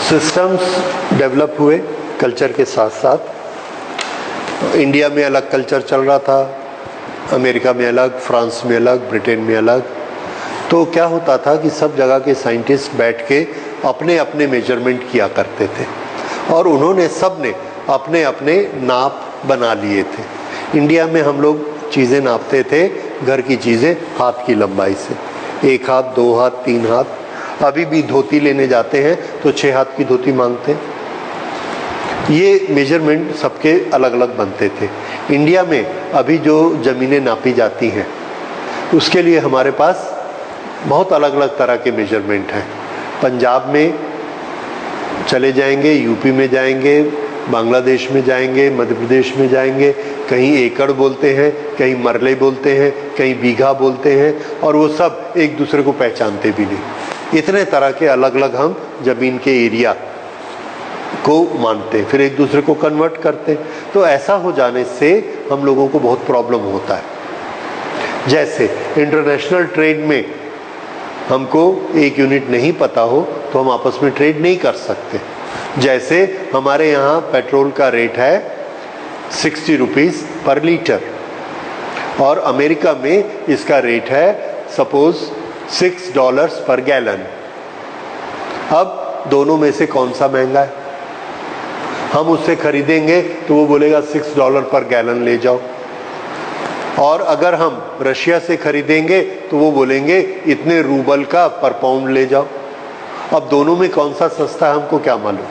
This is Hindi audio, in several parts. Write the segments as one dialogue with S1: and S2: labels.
S1: सिस्टम्स डेवलप हुए कल्चर के साथ साथ। इंडिया में अलग कल्चर चल रहा था, अमेरिका में अलग, फ्रांस में अलग, ब्रिटेन में अलग। तो क्या होता था कि सब जगह के साइंटिस्ट बैठ के अपने अपने मेजरमेंट किया करते थे और उन्होंने सब ने अपने अपने नाप बना लिए थे। इंडिया में हम लोग चीज़ें नापते थे, घर की चीज़ें हाथ की लंबाई से, 1 हाथ, 2 हाथ, 3 हाथ। अभी भी धोती लेने जाते हैं तो 6 हाथ की धोती मांगते हैं। ये मेजरमेंट सबके अलग अलग बनते थे। इंडिया में अभी जो ज़मीनें नापी जाती हैं उसके लिए हमारे पास बहुत अलग अलग तरह के मेजरमेंट हैं। पंजाब में चले जाएंगे, यूपी में जाएंगे, बांग्लादेश में जाएंगे, मध्य प्रदेश में जाएंगे, कहीं एकड़ बोलते हैं, कहीं मरले बोलते हैं, कहीं बीघा बोलते हैं और वो सब एक दूसरे को पहचानते भी नहीं। इतने तरह के अलग अलग हम ज़मीन के एरिया को मानते हैं, फिर एक दूसरे को कन्वर्ट करते हैं। तो ऐसा हो जाने से हम लोगों को बहुत प्रॉब्लम होता है। जैसे इंटरनेशनल ट्रेड में हमको एक यूनिट नहीं पता हो तो हम आपस में ट्रेड नहीं कर सकते। जैसे हमारे यहाँ पेट्रोल का रेट है 60 रुपीज़ पर लीटर और अमेरिका में इसका रेट है सपोज $6 पर गैलन। अब दोनों में से कौन सा महंगा है? हम उससे खरीदेंगे तो वो बोलेगा $6 पर गैलन ले जाओ, और अगर हम रशिया से खरीदेंगे तो वो बोलेंगे इतने रूबल का पर पाउंड ले जाओ। अब दोनों में कौन सा सस्ता है हमको क्या मालूम?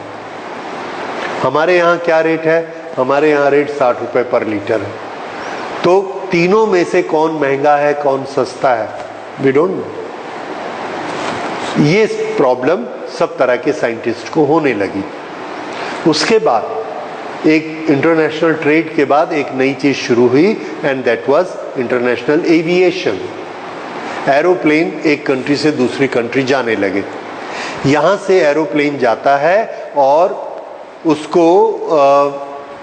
S1: हमारे यहाँ क्या रेट है? हमारे यहाँ रेट 60 रुपये पर लीटर है। तो तीनों में से कौन महंगा है, कौन सस्ता है? We don't know. ये प्रॉब्लम सब तरह के साइंटिस्ट को होने लगी। उसके बाद एक इंटरनेशनल ट्रेड के बाद एक नई चीज शुरू हुई and that was international aviation. Aeroplane एक कंट्री से दूसरी कंट्री जाने लगे। यहाँ से एरोप्लेन जाता है और उसको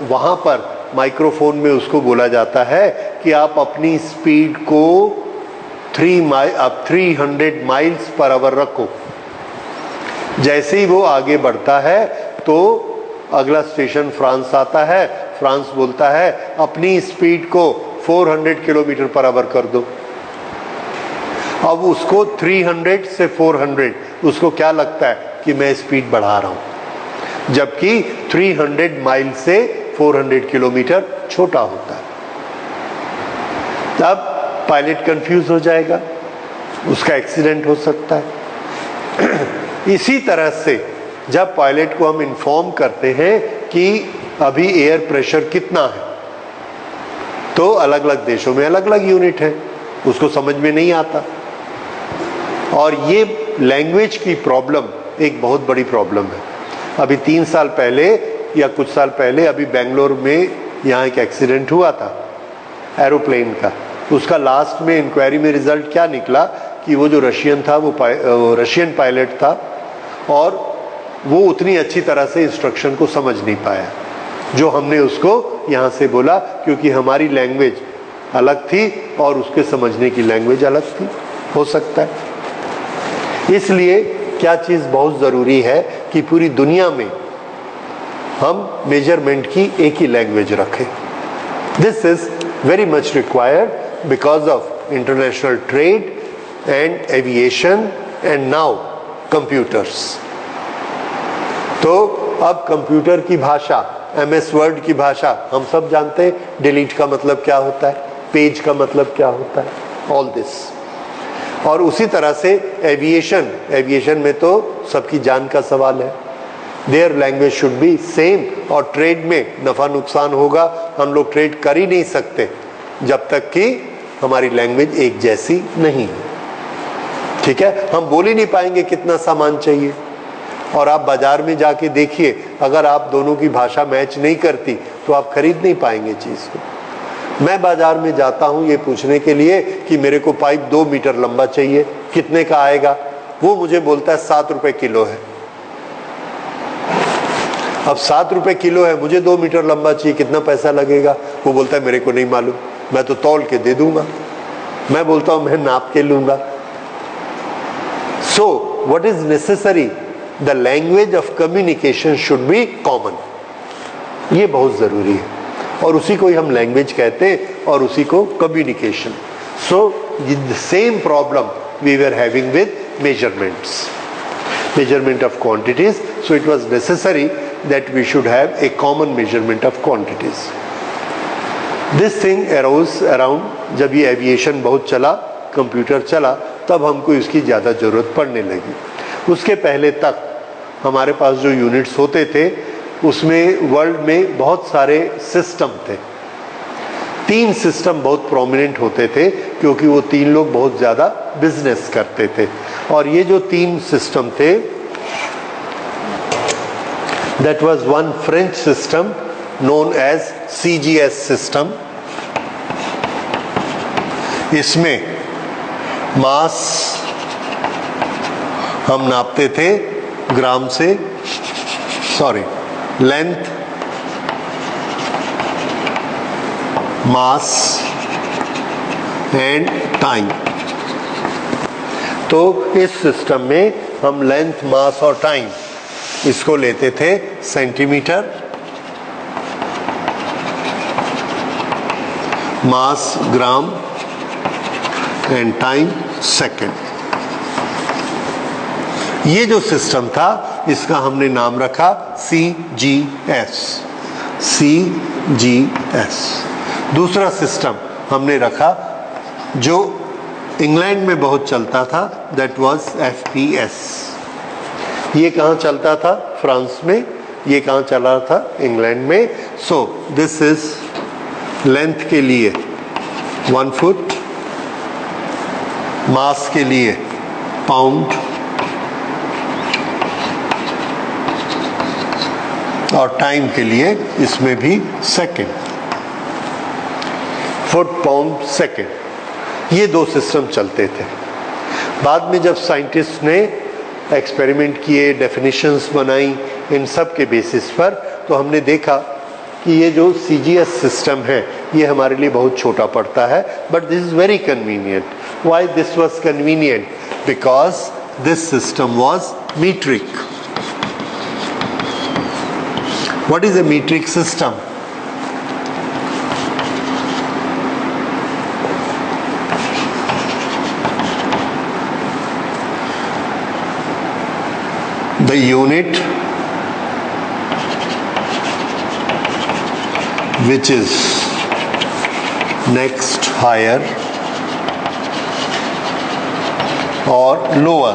S1: वहाँ पर माइक्रोफोन में उसको बोला जाता है कि आप अपनी स्पीड को 300 माइल्स पर आवर रखो। जैसे ही वो आगे बढ़ता है तो अगला स्टेशन फ्रांस आता है। फ्रांस बोलता है अपनी स्पीड को 400 किलोमीटर पर आवर कर दो। अब उसको 300 से 400 उसको क्या लगता है कि मैं स्पीड बढ़ा रहा हूं, जबकि 300 माइल से 400 किलोमीटर छोटा होता है। तब पायलट कंफ्यूज हो जाएगा, उसका एक्सीडेंट हो सकता है। इसी तरह से जब पायलट को हम इन्फॉर्म करते हैं कि अभी एयर प्रेशर कितना है, तो अलग अलग देशों में अलग अलग यूनिट है, उसको समझ में नहीं आता। और ये लैंग्वेज की प्रॉब्लम एक बहुत बड़ी प्रॉब्लम है। अभी 3 साल पहले या कुछ साल पहले अभी बेंगलोर में यहाँ एक एक्सीडेंट हुआ था एरोप्लेन का। उसका लास्ट में इंक्वायरी में रिजल्ट क्या निकला कि वो जो रशियन था वो रशियन पायलट था और वो उतनी अच्छी तरह से इंस्ट्रक्शन को समझ नहीं पाया जो हमने उसको यहाँ से बोला, क्योंकि हमारी लैंग्वेज अलग थी और उसके समझने की लैंग्वेज अलग थी। हो सकता है। इसलिए क्या चीज़ बहुत ज़रूरी है कि पूरी दुनिया में हम मेजरमेंट की एक ही लैंग्वेज रखें। This is very much required because of international trade and aviation and now computers. तो अब कंप्यूटर की भाषा, MS वर्ड की भाषा हम सब जानते हैं। डिलीट का मतलब क्या होता है, पेज का मतलब क्या होता है, ऑल दिस। और उसी तरह से एविएशन में तो सबकी जान का सवाल है। Their language should be same. और ट्रेड में नफा नुकसान होगा, हम लोग ट्रेड कर ही नहीं सकते जब तक कि हमारी लैंग्वेज एक जैसी नहीं है। ठीक है, हम बोल ही नहीं पाएंगे कितना सामान चाहिए। और आप बाजार में जाके देखिए, अगर आप दोनों की भाषा मैच नहीं करती तो आप खरीद नहीं पाएंगे चीज़ को। मैं बाजार में जाता हूँ ये पूछने के लिए कि मेरे को पाइप 2 मीटर लंबा चाहिए, कितने का आएगा? वो मुझे बोलता है 7 रुपए किलो है। अब 7 रुपए किलो है, मुझे 2 मीटर लंबा चाहिए, कितना पैसा लगेगा? वो बोलता है मेरे को नहीं मालूम, मैं तो तौल के दे दूंगा। मैं बोलता हूँ मैं नाप के लूंगा। So what is necessary the language of communication should be common. ये बहुत ज़रूरी है और उसी को ही हम लैंग्वेज कहते हैं और उसी को communication. So the same problem we were having with measurements, measurement of quantities, so it was necessary that we should have a common measurement of quantities. This thing arose around जब ये एविएशन बहुत चला, कंप्यूटर चला, तब हमको इसकी ज़्यादा ज़रूरत पड़ने लगी। उसके पहले तक हमारे पास जो यूनिट्स होते थे उसमें वर्ल्ड में बहुत सारे सिस्टम थे। 3 सिस्टम बहुत प्रोमिनेंट होते थे क्योंकि वो 3 लोग बहुत ज़्यादा बिजनेस करते थे। और ये जो 3 सिस्टम थे, that was one French system known as CGS system. इसमें मास हम नापते थे ग्राम से, लेंथ, मास एंड टाइम। तो इस सिस्टम में हम लेंथ, मास और टाइम इसको लेते थे centimetre, mass gram and time second. ये जो सिस्टम था इसका हमने नाम रखा CGS। दूसरा सिस्टम हमने रखा जो इंग्लैंड में बहुत चलता था, दैट वाज FPS। ये कहाँ चलता था? फ्रांस में। ये कहाँ चला था? इंग्लैंड में। सो दिस इज लेंथ के लिए 1 फुट, मास के लिए पाउंड और टाइम के लिए इसमें भी सेकंड, फुट, पाउंड, सेकंड। ये 2 सिस्टम चलते थे। बाद में जब साइंटिस्ट ने एक्सपेरिमेंट किए, डेफिनेशंस बनाई इन सब के बेसिस पर, तो हमने देखा कि ये जो CGS सिस्टम है ये हमारे लिए बहुत छोटा पड़ता है, but this is very convenient. Why this was convenient? Because this system was metric. What is a metric system? the unit which is next higher or lower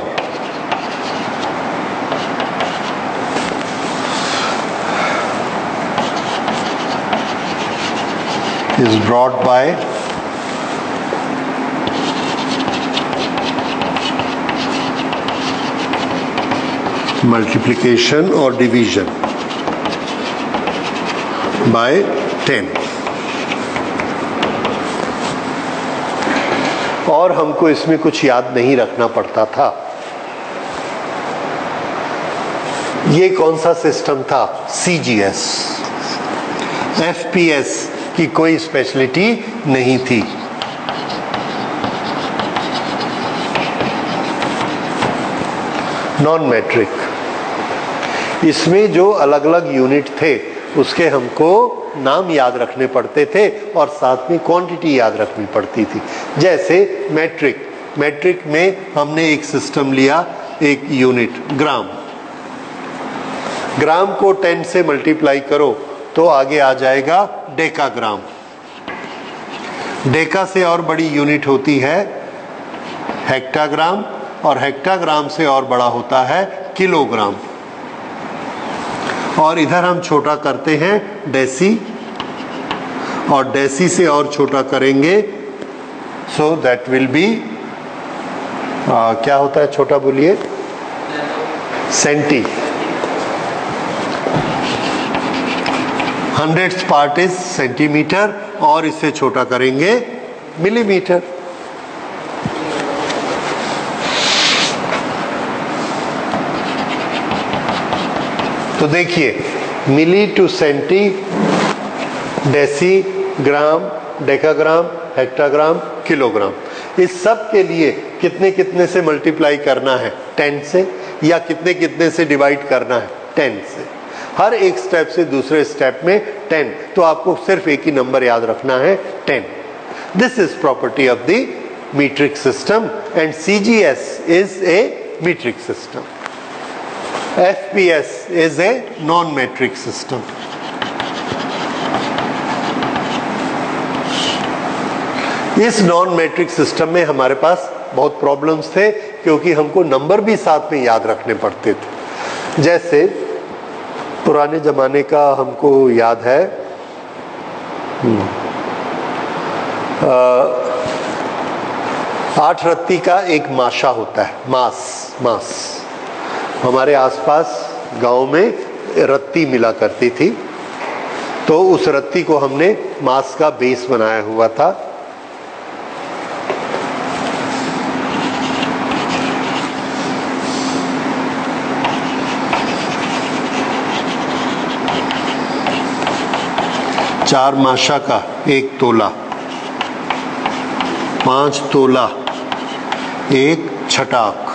S1: is brought by multiplication or division by 10। और हमको इसमें कुछ याद नहीं रखना पड़ता था। ये कौन सा सिस्टम था? CGS। FPS की कोई स्पेशलिटी नहीं थी। Non metric. इसमें जो अलग अलग यूनिट थे उसके हमको नाम याद रखने पड़ते थे और साथ में क्वांटिटी याद रखनी पड़ती थी। जैसे मैट्रिक में हमने एक सिस्टम लिया, एक यूनिट ग्राम। ग्राम को 10 से मल्टीप्लाई करो तो आगे आ जाएगा डेकाग्राम। डेका से और बड़ी यूनिट होती है हेक्टाग्राम और हेक्टाग्राम से और बड़ा होता है किलोग्राम। और इधर हम छोटा करते हैं डेसी और डेसी से और छोटा करेंगे सो दैट विल बी क्या होता है छोटा बोलिए? Senti. 100th part is centimetre और इससे छोटा करेंगे मिलीमीटर। तो देखिए milli to centi, deci, gram, decagram, hectogram, kilogram, इस सब के लिए कितने कितने से मल्टीप्लाई करना है? 10 से। या कितने कितने से डिवाइड करना है, 10 से। हर एक स्टेप से दूसरे स्टेप में 10, तो आपको सिर्फ एक ही नंबर याद रखना है, 10। This is property of the metric system and CGS is a metric system. FPS is a non-metric system. इस नॉन मैट्रिक सिस्टम में हमारे पास बहुत प्रॉब्लम्स थे, क्योंकि हमको नंबर भी साथ में याद रखने पड़ते थे। जैसे पुराने जमाने का हमको याद है, 8 रत्ती का एक माशा होता है, मास। हमारे आसपास गांव में रत्ती मिला करती थी, तो उस रत्ती को हमने मास का बेस बनाया हुआ था। चार माशा का 1 तोला, 5 तोला 1 छटाक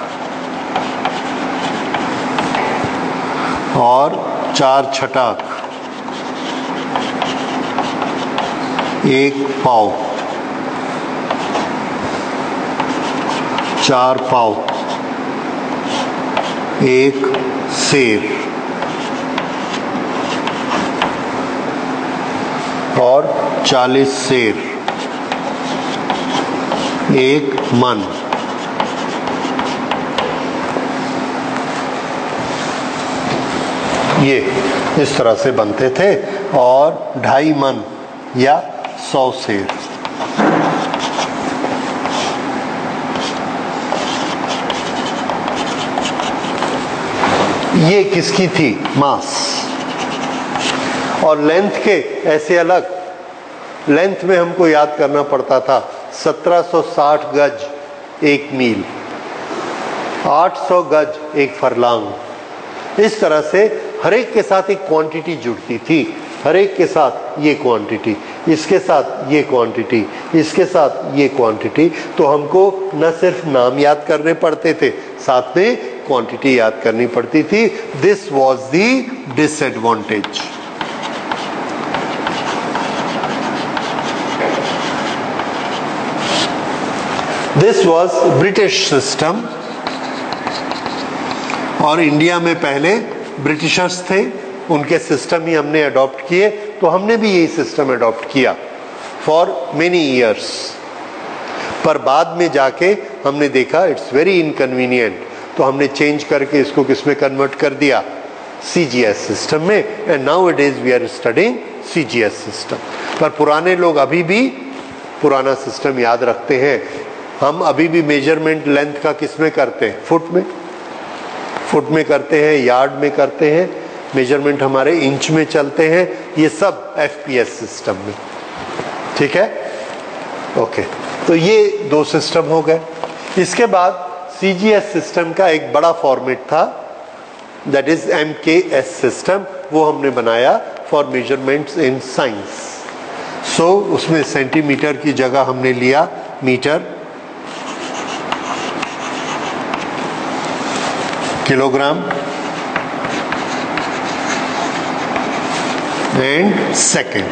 S1: और 4 छटाक 1 पाव, 4 पाव 1 सेर और 40 सेर 1 मन। ये इस तरह से बनते थे, और 2.5 मन या 100 सेर। ये किसकी थी? मास। और लेंथ के ऐसे अलग, लेंथ में हमको याद करना पड़ता था 1760 गज 1 मील, 800 गज 1 फरलांग। इस तरह से हर एक के साथ एक क्वांटिटी जुड़ती थी, हर एक के साथ ये क्वांटिटी, इसके साथ ये क्वांटिटी, इसके साथ ये क्वांटिटी। तो हमको न सिर्फ नाम याद करने पड़ते थे, साथ में क्वांटिटी याद करनी पड़ती थी। This was the disadvantage. This was British system, और इंडिया में पहले ब्रिटिशर्स थे, उनके सिस्टम ही हमने अडॉप्ट किए, तो हमने भी यही सिस्टम अडॉप्ट किया फॉर मेनी ईयर्स। पर बाद में जाके हमने देखा इट्स वेरी इनकन्वीनियंट, तो हमने चेंज करके इसको किस में कन्वर्ट कर दिया? CGS सिस्टम में। And now it is we are studying CGS system. पर पुराने लोग अभी भी पुराना सिस्टम याद रखते हैं। हम अभी भी मेजरमेंट लेंथ का किस में करते हैं? फुट में करते हैं, यार्ड में करते हैं, मेजरमेंट हमारे इंच में चलते हैं, ये सब FPS सिस्टम में। ठीक है, ओके। तो ये 2 सिस्टम हो गए। इसके बाद CGS सिस्टम का एक बड़ा फॉर्मेट था, दैट इज MKS सिस्टम। वो हमने बनाया फॉर मेजरमेंट्स इन साइंस। सो उसमें सेंटीमीटर की जगह हमने लिया मीटर, किलोग्राम एंड सेकेंड।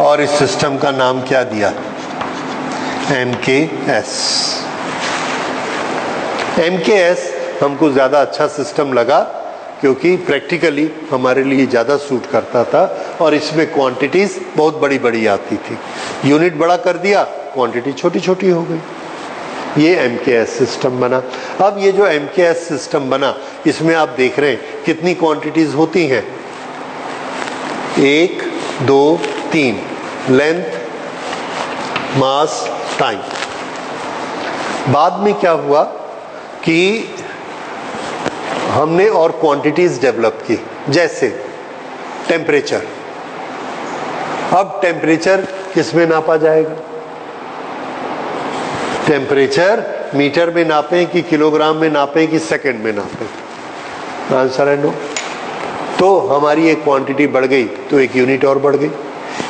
S1: और इस सिस्टम का नाम क्या दिया? MKS। MKS हमको ज़्यादा अच्छा सिस्टम लगा, क्योंकि प्रैक्टिकली हमारे लिए ज़्यादा सूट करता था, और इसमें क्वांटिटीज़ बहुत बड़ी बड़ी आती थी। यूनिट बड़ा कर दिया, क्वांटिटी छोटी छोटी हो गई। ये MKS सिस्टम बना। अब ये जो MKS सिस्टम बना, इसमें आप देख रहे हैं कितनी क्वांटिटीज होती हैं? 1, 2, 3, लेंथ, मास, टाइम। बाद में क्या हुआ कि हमने और क्वांटिटीज डेवलप की, जैसे टेम्परेचर। अब टेम्परेचर किस में नापा जाएगा? टेम्परेचर मीटर में नापें कि किलोग्राम में नापें कि सेकंड में नापें? आंसर है नो। तो हमारी एक क्वांटिटी बढ़ गई तो एक यूनिट और बढ़ गई।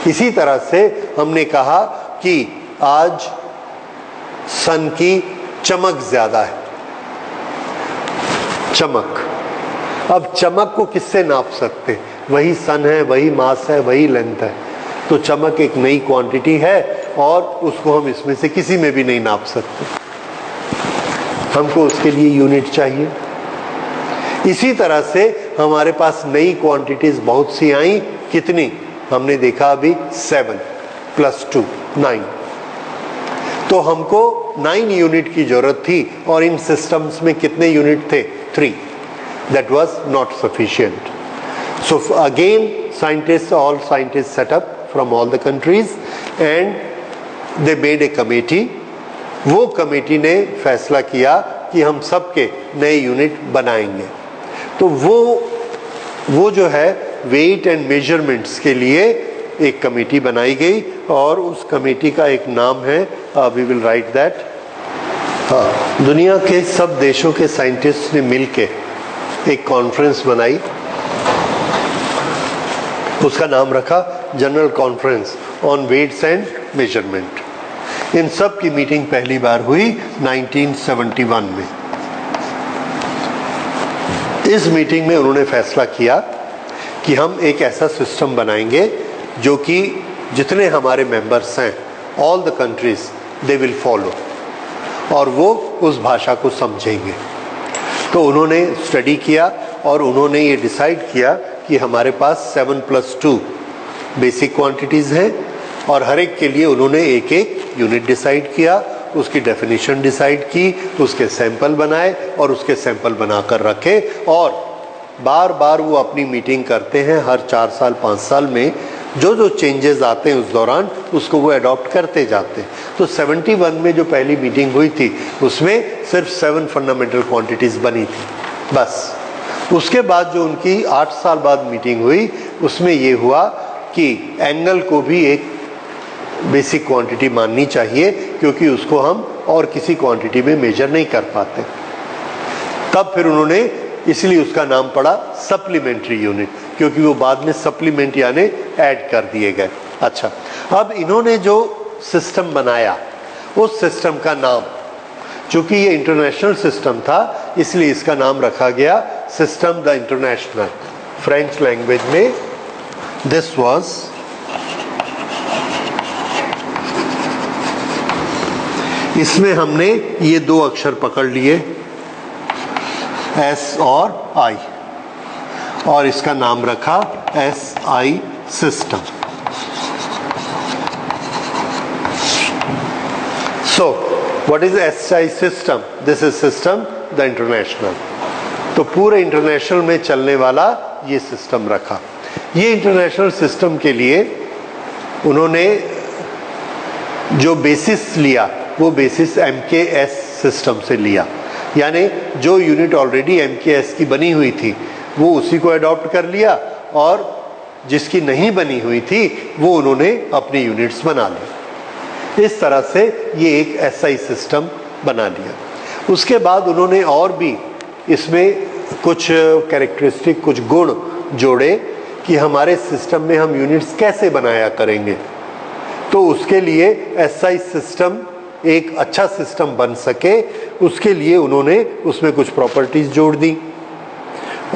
S1: इसी तरह से हमने कहा कि आज सन की चमक ज्यादा है, चमक। अब चमक को किससे नाप सकते हैं? वही सन है, वही मास है, वही लेंथ है। तो चमक एक नई क्वांटिटी है और उसको हम इसमें से किसी में भी नहीं नाप सकते, हमको उसके लिए यूनिट चाहिए। इसी तरह से हमारे पास नई क्वांटिटीज बहुत सी आई, कितनी हमने देखा अभी, 7 + 2 9। तो हमको 9 यूनिट की जरूरत थी और इन सिस्टम्स में कितने यूनिट थे? 3। That was not sufficient. So again all scientists set up from all the countries and they made a committee. वो कमेटी ने फैसला किया कि हम सबके नए यूनिट बनाएंगे। तो वो जो है वेट एंड मेजरमेंट्स के लिए एक कमेटी बनाई गई और उस कमेटी का एक नाम है, वी विल राइट दैट। हाँ, दुनिया के सब देशों के साइंटिस्ट ने मिलके एक कॉन्फ्रेंस बनाई, उसका नाम रखा general conference on weights and measurement. इन सब की मीटिंग पहली बार हुई 1971 में। इस मीटिंग में उन्होंने फैसला किया कि हम एक ऐसा सिस्टम बनाएंगे जो कि जितने हमारे मेंबर्स हैं, all the countries they will follow, और वो उस भाषा को समझेंगे। तो उन्होंने स्टडी किया और उन्होंने ये डिसाइड किया कि हमारे पास 7 + 2 बेसिक क्वांटिटीज़ हैं और हर एक के लिए उन्होंने एक एक यूनिट डिसाइड किया, उसकी डेफिनेशन डिसाइड की, उसके सैंपल बनाए और उसके सैंपल बनाकर रखे और बार बार वो अपनी मीटिंग करते हैं। हर 4 साल 5 साल में जो जो चेंजेस आते हैं उस दौरान उसको वो अडॉप्ट करते जाते हैं। तो 71 में जो पहली मीटिंग हुई थी उसमें सिर्फ 7 फंडामेंटल क्वांटिटीज़ बनी थी बस। उसके बाद जो उनकी 8 साल बाद मीटिंग हुई उसमें ये हुआ कि एंगल को भी एक बेसिक क्वांटिटी माननी चाहिए क्योंकि उसको हम और किसी क्वांटिटी में मेजर नहीं कर पाते। तब फिर उन्होंने, इसलिए उसका नाम पड़ा सप्लीमेंट्री यूनिट, क्योंकि वो बाद में सप्लीमेंट यानी ऐड कर दिए गए। अच्छा, अब इन्होंने जो सिस्टम बनाया उस सिस्टम का नाम, चूंकि ये इंटरनेशनल सिस्टम था इसलिए इसका नाम रखा गया system the international. French language में दिस वाज इसमें हमने ये 2 अक्षर पकड़ लिए S और I और इसका नाम रखा SI system. So what is SI system? This is system the international। तो पूरे इंटरनेशनल में चलने वाला ये सिस्टम रखा। ये इंटरनेशनल सिस्टम के लिए उन्होंने जो बेसिस लिया वो बेसिस MKS सिस्टम से लिया, यानी जो यूनिट ऑलरेडी MKS की बनी हुई थी वो उसी को अडॉप्ट कर लिया और जिसकी नहीं बनी हुई थी वो उन्होंने अपनी यूनिट्स बना ली। इस तरह से ये एक SI सिस्टम बना लिया। उसके बाद उन्होंने और भी इसमें कुछ कैरेक्टरिस्टिक, कुछ गुण जोड़े कि हमारे सिस्टम में हम यूनिट्स कैसे बनाया करेंगे। तो उसके लिए SI सिस्टम एक अच्छा सिस्टम बन सके उसके लिए उन्होंने उसमें कुछ प्रॉपर्टीज जोड़ दी।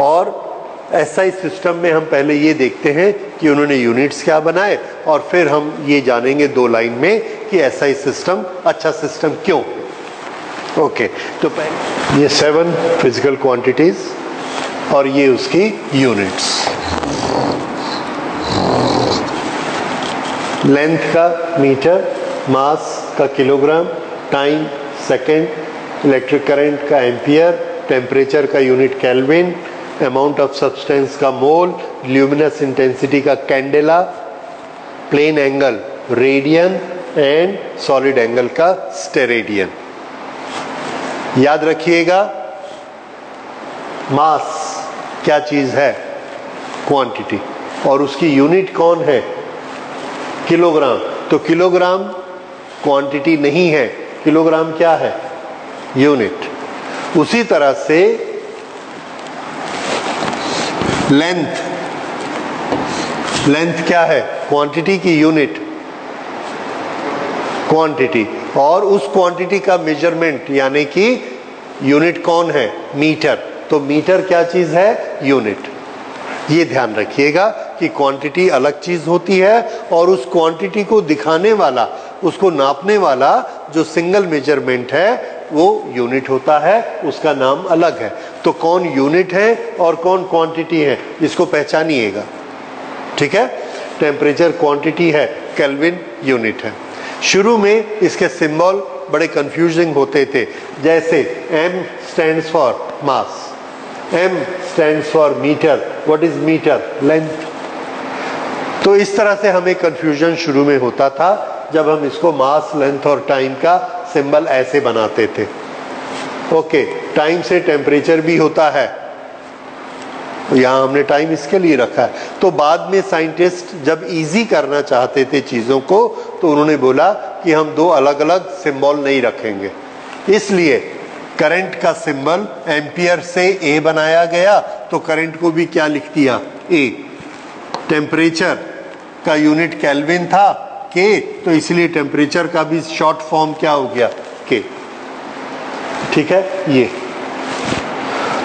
S1: और SI सिस्टम में हम पहले ये देखते हैं कि उन्होंने यूनिट्स क्या बनाए और फिर हम ये जानेंगे 2 लाइन में कि SI सिस्टम अच्छा सिस्टम क्यों। ओके, तो पहले ये 7 फिजिकल क्वांटिटीज और ये उसकी यूनिट्स। लेंथ का मीटर, मास का kilogram, time second, electric current का एम्पियर, टेम्परेचर का unit kelvin, amount of substance का मोल, ल्यूमिनस इंटेंसिटी का candela, plane angle radian and solid angle का स्टेरेडियन। याद रखिएगा, मास क्या चीज है? क्वांटिटी, और उसकी यूनिट कौन है? किलोग्राम। तो किलोग्राम क्वांटिटी नहीं है, किलोग्राम क्या है? यूनिट। उसी तरह से लेंथ, लेंथ क्या है? क्वांटिटी की यूनिट क्वांटिटी, और उस क्वांटिटी का मेजरमेंट यानी कि यूनिट कौन है, मीटर। तो मीटर क्या चीज है, यूनिट। ये ध्यान रखिएगा कि क्वांटिटी अलग चीज होती है और उस क्वांटिटी को दिखाने वाला, उसको नापने वाला जो सिंगल मेजरमेंट है वो यूनिट होता है, उसका नाम अलग है। तो कौन यूनिट है और कौन क्वांटिटी है, इसको पहचानिएगा। ठीक है, टेम्परेचर क्वांटिटी है, केल्विन यूनिट है। शुरू में इसके सिंबल बड़े कंफ्यूजिंग होते थे, जैसे M stands for mass, M stands for metre, what is metre, length. तो इस तरह से हमें कंफ्यूजन शुरू में होता था जब हम इसको मास, लेंथ और टाइम का सिंबल ऐसे बनाते थे। ओके, टाइम से टेम्परेचर भी होता है, यहाँ हमने टाइम इसके लिए रखा है। तो बाद में साइंटिस्ट जब इजी करना चाहते थे चीज़ों को, तो उन्होंने बोला कि हम दो अलग अलग सिंबल नहीं रखेंगे। इसलिए करंट का सिंबल एम्पियर से ए बनाया गया, तो करंट को भी क्या लिख दिया, ए। टेम्परेचर का यूनिट केल्विन था, के, तो इसलिए टेम्परेचर का भी शॉर्ट फॉर्म क्या हो गया, के। ठीक है, ये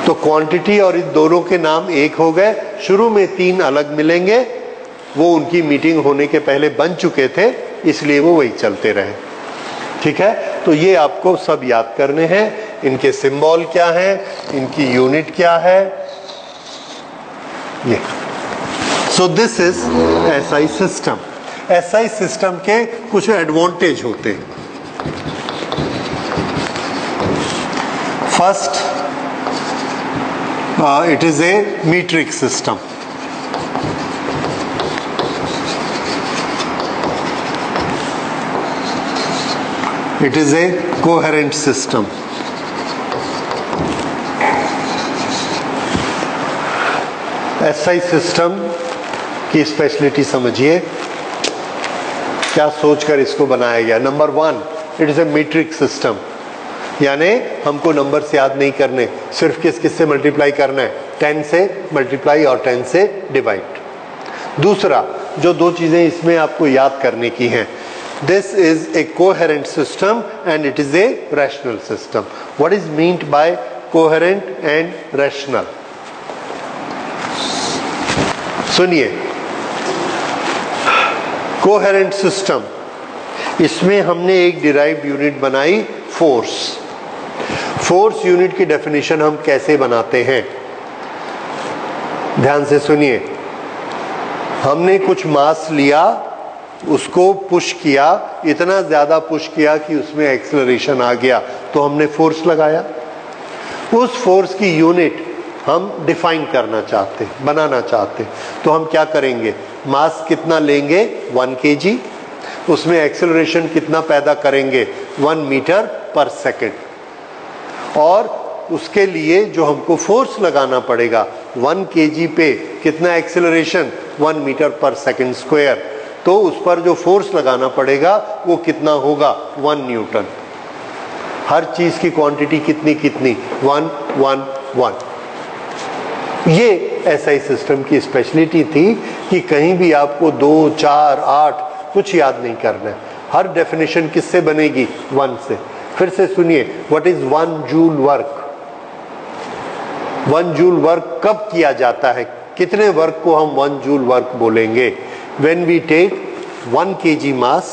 S1: तो क्वांटिटी और इन दोनों के नाम एक हो गए। शुरू में तीन अलग मिलेंगे, वो उनकी मीटिंग होने के पहले बन चुके थे, इसलिए वो वही चलते रहे। ठीक है, तो ये आपको सब याद करने हैं, इनके सिंबल क्या हैं, इनकी यूनिट क्या है, ये। सो this is SI system. SI system के कुछ एडवांटेज होते हैं। First, it is a metric system. It is a coherent system. SI system की स्पेशलिटी समझिए, क्या सोचकर इसको बनाया गया। Number one, it is a metric system, यानी हमको नंबर्स याद नहीं करने, सिर्फ किस किस से मल्टीप्लाई करना है, 10 से मल्टीप्लाई और 10 से डिवाइड। दूसरा, जो दो चीजें इसमें आपको याद करने की हैं, this is a coherent system and it is a rational system. What is meant by coherent and rational, सुनिए। कोहेरेंट सिस्टम, इसमें हमने एक डिराइव्ड यूनिट बनाई, फोर्स। फोर्स यूनिट की डेफिनेशन हम कैसे बनाते हैं, ध्यान से सुनिए। हमने कुछ मास लिया, उसको पुश किया, इतना ज्यादा पुश किया कि उसमें एक्सेलरेशन आ गया, तो हमने फोर्स लगाया। उस फोर्स की यूनिट हम डिफाइन करना चाहते, बनाना चाहते, तो हम क्या करेंगे, मास कितना लेंगे, 1 kg, उसमें एक्सेलरेशन कितना पैदा करेंगे, 1 मीटर पर सेकेंड, और उसके लिए जो हमको फोर्स लगाना पड़ेगा 1 kg पे कितना एक्सेलरेशन, 1 मीटर पर सेकेंड स्क्वायर, तो उस पर जो फोर्स लगाना पड़ेगा वो कितना होगा, 1 न्यूटन। हर चीज की क्वांटिटी कितनी कितनी, 1 1 1। ये एसआई सिस्टम की स्पेशलिटी थी कि कहीं भी आपको 2 4 8 कुछ याद नहीं करना है, हर डेफिनेशन किससे बनेगी, 1 से। फिर से सुनिए, what is 1 joule work. 1 joule work कब किया जाता है, कितने वर्क को हम 1 जूल वर्क बोलेंगे, when we take 1 kg mass,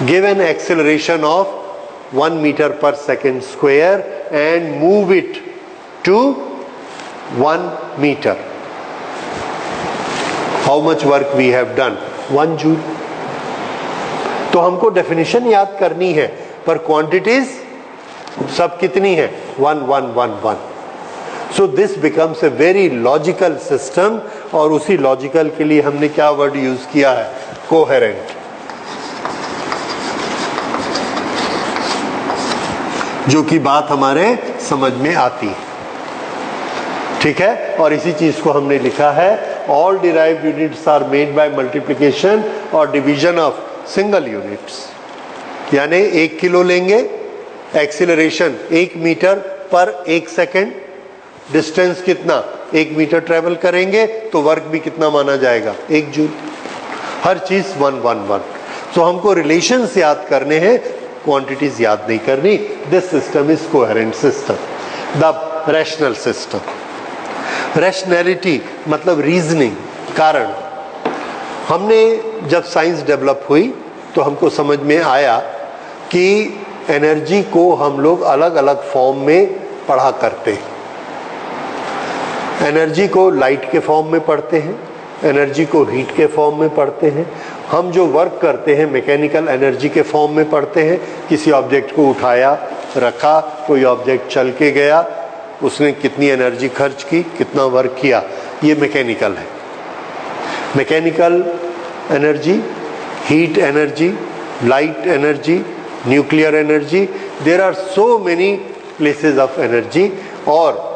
S1: give an acceleration of 1 metre पर second square and move it to 1 meter. How much work we have done? 1 joule. तो हमको डेफिनेशन याद करनी है, पर क्वांटिटीज सब कितनी है, 1 1 1 1। So this becomes a very logical system, और उसी लॉजिकल के लिए हमने क्या वर्ड यूज किया है, कोहेरेंट, जो कि बात हमारे समझ में आती है। ठीक है, और इसी चीज को हमने लिखा है, all derived units are made by multiplication और डिवीजन ऑफ सिंगल यूनिट्स। यानी 1 किलो लेंगे, एक्सीलरेशन 1 मीटर पर 1 सेकेंड, डिस्टेंस कितना, 1 मीटर ट्रेवल करेंगे, तो वर्क भी कितना माना जाएगा, 1 जूल। हर चीज 1 1 1। तो हमको रिलेशंस याद करने हैं क्वांटिटीज याद नहीं करनी. This system is coherent system, the rational system. Rationality मतलब रीजनिंग, कारण. हमने जब साइंस डेवलप हुई तो हमको समझ में आया कि एनर्जी को हम लोग अलग अलग फॉर्म में पढ़ा करते हैं. एनर्जी को लाइट के फॉर्म में पढ़ते हैं, एनर्जी को हीट के फॉर्म में पढ़ते हैं. हम जो वर्क करते हैं मैकेनिकल एनर्जी के फॉर्म में पढ़ते हैं. किसी ऑब्जेक्ट को उठाया, रखा, कोई ऑब्जेक्ट चल के गया, उसने कितनी एनर्जी खर्च की, कितना वर्क किया, ये मैकेनिकल है. Mechanical energy, heat energy, light energy, nuclear energy, there are so many places of energy. और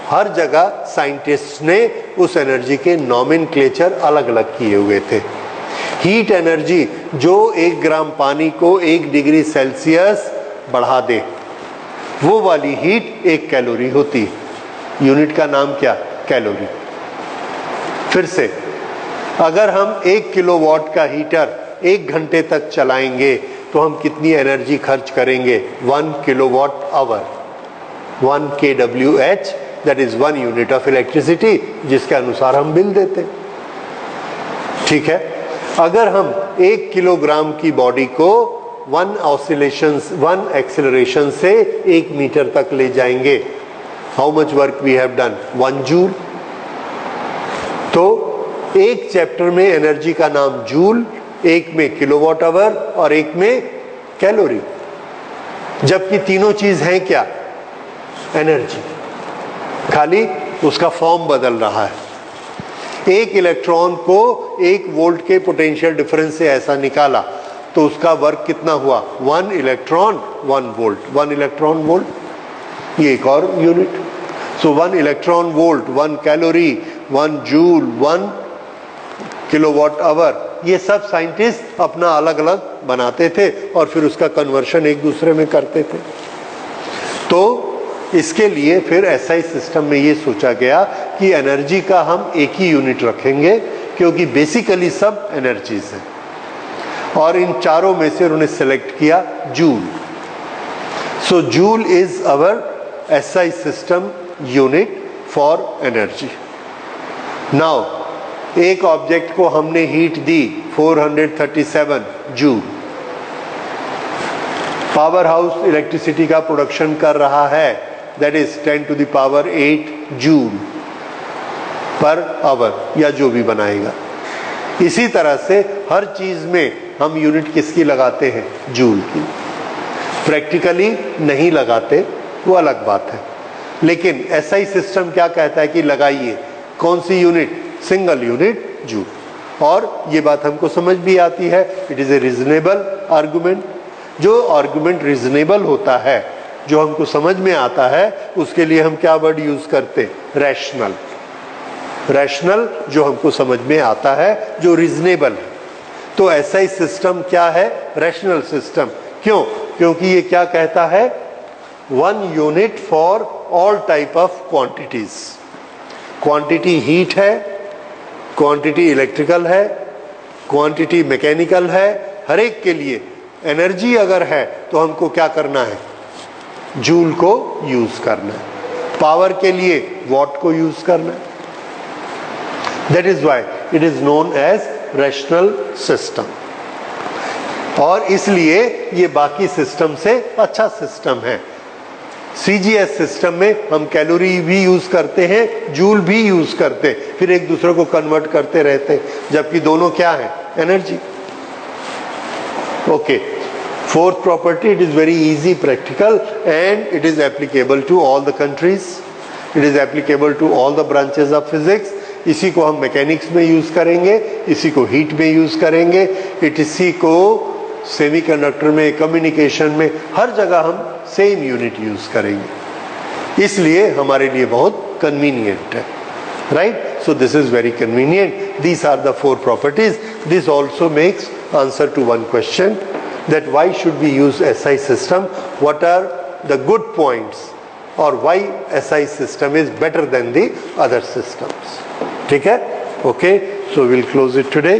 S1: हर जगह साइंटिस्ट ने उस एनर्जी के नॉमेनक्लेचर अलग अलग किए हुए थे. हीट एनर्जी जो 1 ग्राम पानी को 1 डिग्री सेल्सियस बढ़ा दे, वो वाली हीट 1 कैलोरी होती है. यूनिट का नाम क्या? कैलोरी. फिर से, अगर हम 1 किलोवाट का हीटर 1 घंटे तक चलाएंगे तो हम कितनी एनर्जी खर्च करेंगे? 1 kilowatt hour. 1 kWh, that is 1 unit of electricity, जिसके अनुसार हम बिल देते. ठीक है. अगर हम 1 किलोग्राम की बॉडी को 1 एक्सेलरेशन से 1 मीटर तक ले जाएंगे, how much work we have done? 1 joule. तो एक चैप्टर में एनर्जी का नाम जूल, एक में किलोवाट आवर और एक में कैलोरी. जबकि तीनों चीज हैं क्या? एनर्जी, खाली उसका फॉर्म बदल रहा है. एक इलेक्ट्रॉन को 1 वोल्ट के पोटेंशियल डिफरेंस से ऐसा निकाला तो उसका वर्क कितना हुआ? 1 इलेक्ट्रॉन 1 वोल्ट. 1 इलेक्ट्रॉन वोल्ट, ये एक और यूनिट. सो 1 electron volt, 1 calorie, 1 joule, 1 kilowatt hour, ये सब साइंटिस्ट अपना अलग अलग बनाते थे और फिर उसका कन्वर्शन एक दूसरे में करते थे. तो इसके लिए फिर एसआई सिस्टम में ये सोचा गया कि एनर्जी का हम एक ही यूनिट रखेंगे, क्योंकि बेसिकली सब एनर्जीज हैं. और इन चारों में से उन्होंने सेलेक्ट किया joule. So joule is our SI system unit for energy. Now एक ऑब्जेक्ट को हमने हीट दी 437 जूल. पावर हाउस इलेक्ट्रिसिटी का प्रोडक्शन कर रहा है, that is 10 to the power 8 joule per hour, या जो भी बनाएगा. इसी तरह से हर चीज में हम यूनिट किसकी लगाते हैं? जूल की. प्रैक्टिकली नहीं लगाते, वो अलग बात है. लेकिन एसआई सिस्टम क्या कहता है कि लगाइए. कौन सी यूनिट? Single unit, joule. और ये बात हमको समझ भी आती है. It is a reasonable argument. जो आर्गुमेंट रीजनेबल होता है, जो हमको समझ में आता है, उसके लिए हम क्या वर्ड यूज करते? रैशनल. रैशनल जो हमको समझ में आता है, जो रीजनेबल है. तो ऐसा ही सिस्टम क्या है? Rational system. क्यों? क्योंकि ये क्या कहता है? 1 unit for all type of quantities. Quantity heat है, क्वांटिटी इलेक्ट्रिकल है, क्वांटिटी मैकेनिकल है. हर एक के लिए एनर्जी अगर है तो हमको क्या करना है? जूल को यूज करना है. पावर के लिए वॉट को यूज करना है. That is why it is known as rational system. और इसलिए ये बाकी सिस्टम से अच्छा सिस्टम है. सीजीएस सिस्टम में हम कैलोरी भी यूज करते हैं, जूल भी यूज करते, फिर एक दूसरे को कन्वर्ट करते रहते, जबकि दोनों क्या है? Energy. Okay. Fourth property, it is very easy, practical, and it is applicable to all the countries. It is applicable to all the branches of physics. इसी को हम मैकेनिक्स में यूज करेंगे, इसी को हीट में यूज करेंगे, इसी को सेमीकंडक्टर में, कम्युनिकेशन में, हर जगह हम सेम यूनिट यूज करेंगे. इसलिए हमारे लिए बहुत कन्वीनियंट है. Right? So this is very convenient. These are the 4 properties. This also makes answer to one question, that why should we use SI system, what are the good points, or why SI system is better than the other systems. ठीक है? Okay, so we'll close it today.